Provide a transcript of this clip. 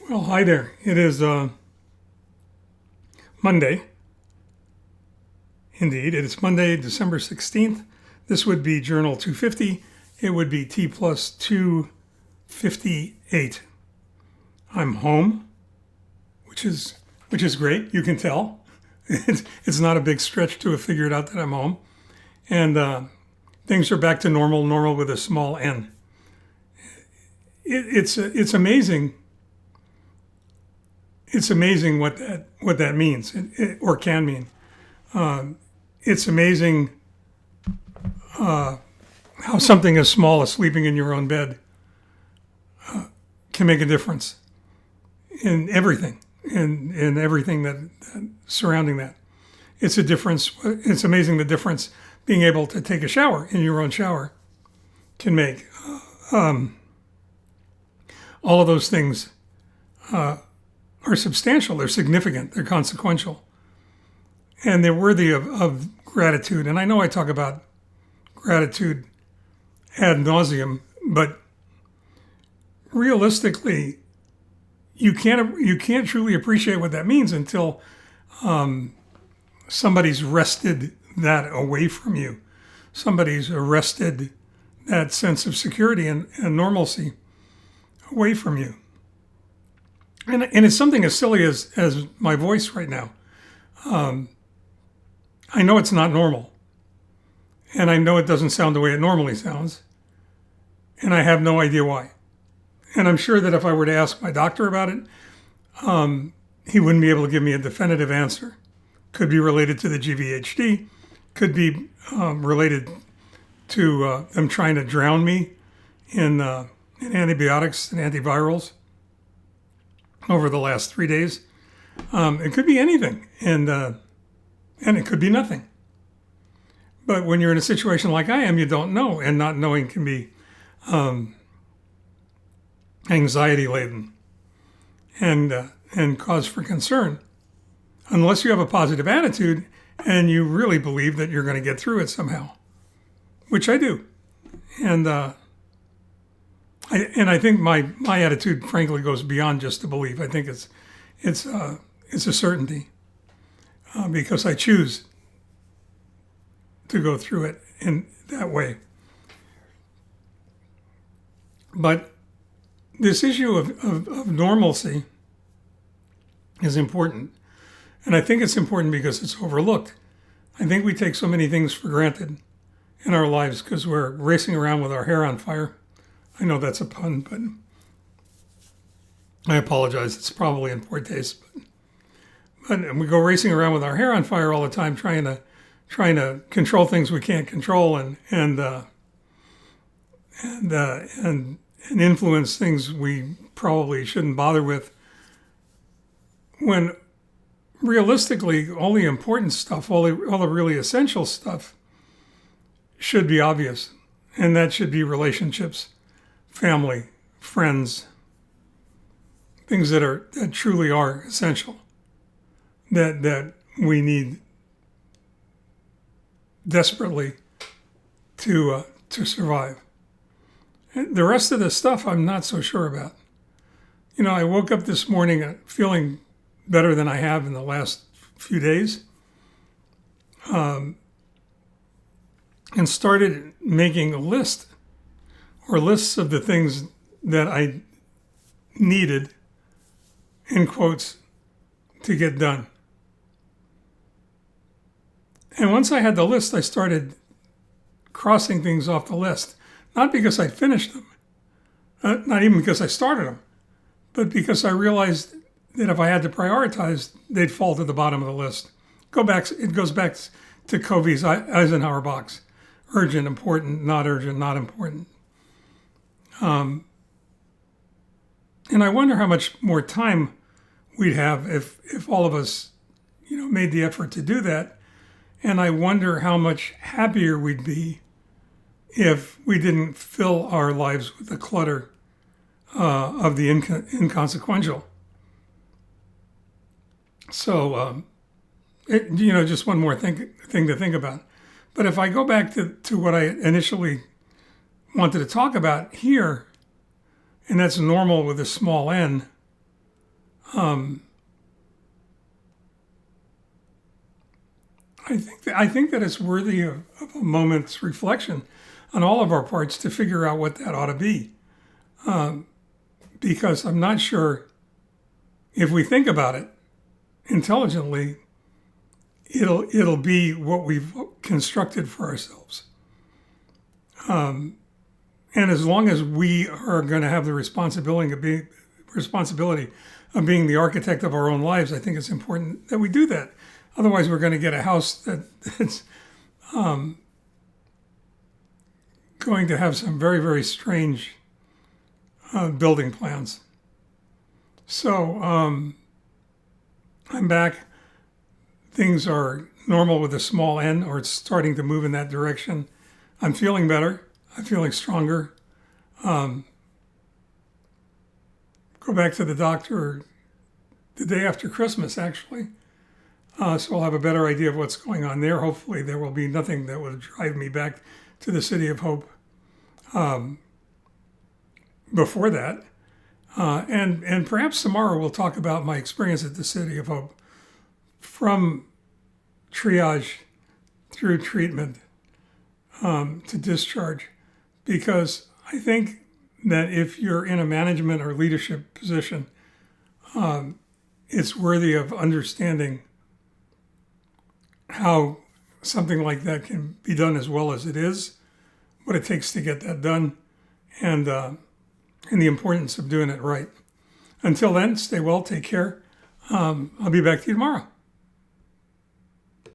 Well, hi there. It is Monday. Indeed, it is Monday, December 16th. This would be Journal 250. It would be T plus 258. I'm home, which is great. You can tell. It's not a big stretch to have figured out that I'm home. And things are back to normal with a small n. It's amazing. It's amazing what that means or can mean. It's amazing how something as small as sleeping in your own bed can make a difference in everything, in everything that surrounding that. It's a difference. It's amazing the difference being able to take a shower in your own shower can make. All of those things are substantial. They're significant. They're consequential. And they're worthy of gratitude. And I know I talk about gratitude ad nauseum, but realistically, you can't truly appreciate what that means until somebody's wrested that away from you. Somebody's wrested that sense of security and normalcy away from you. And it's something as silly as my voice right now. I know it's not normal. And I know it doesn't sound the way it normally sounds. And I have no idea why. And I'm sure that if I were to ask my doctor about it, he wouldn't be able to give me a definitive answer. Could be related to the GVHD. Could be related to them trying to drown me in antibiotics and antivirals over the last 3 days. It could be anything, and it could be nothing. But when you're in a situation like I am, you don't know, and not knowing can be anxiety-laden and cause for concern, unless you have a positive attitude and you really believe that you're going to get through it somehow, which I do, and I think my attitude, frankly, goes beyond just a belief. I think it's a certainty because I choose to go through it in that way. But this issue of normalcy is important, and I think it's important because it's overlooked. I think we take so many things for granted in our lives because we're racing around with our hair on fire. I know that's a pun, but I apologize. It's probably in poor taste. But we go racing around with our hair on fire all the time, trying to control things we can't control and influence things we probably shouldn't bother with. When realistically, all the important stuff, all the really essential stuff, should be obvious, and that should be relationships. Family, friends, things that truly are essential, that we need desperately to survive. And the rest of the stuff I'm not so sure about. You know, I woke up this morning feeling better than I have in the last few days, and started making a list or lists of the things that I needed, in quotes, to get done. And once I had the list, I started crossing things off the list. Not because I finished them, not even because I started them, but because I realized that if I had to prioritize, they'd fall to the bottom of the list. It goes back to Covey's Eisenhower box. Urgent, important, not important. And I wonder how much more time we'd have if all of us, made the effort to do that. And I wonder how much happier we'd be if we didn't fill our lives with the clutter of the inconsequential. So, just one more thing to think about. But if I go back to what I initially wanted to talk about here, and that's normal with a small n, I think that it's worthy of a moment's reflection on all of our parts to figure out what that ought to be. Because I'm not sure if we think about it intelligently, it'll be what we've constructed for ourselves. And as long as we are going to have the responsibility of being the architect of our own lives, I think it's important that we do that. Otherwise, we're going to get a house that's going to have some very, very strange building plans. So I'm back. Things are normal with a small n, or it's starting to move in that direction. I'm feeling better. I'm feeling stronger. Go back to the doctor the day after Christmas, actually. So I'll have a better idea of what's going on there. Hopefully there will be nothing that will drive me back to the City of Hope before that. And perhaps tomorrow we'll talk about my experience at the City of Hope from triage through treatment to discharge. Because I think that if you're in a management or leadership position, it's worthy of understanding how something like that can be done as well as it is, what it takes to get that done, and the importance of doing it right. Until then, stay well, take care. I'll be back to you tomorrow.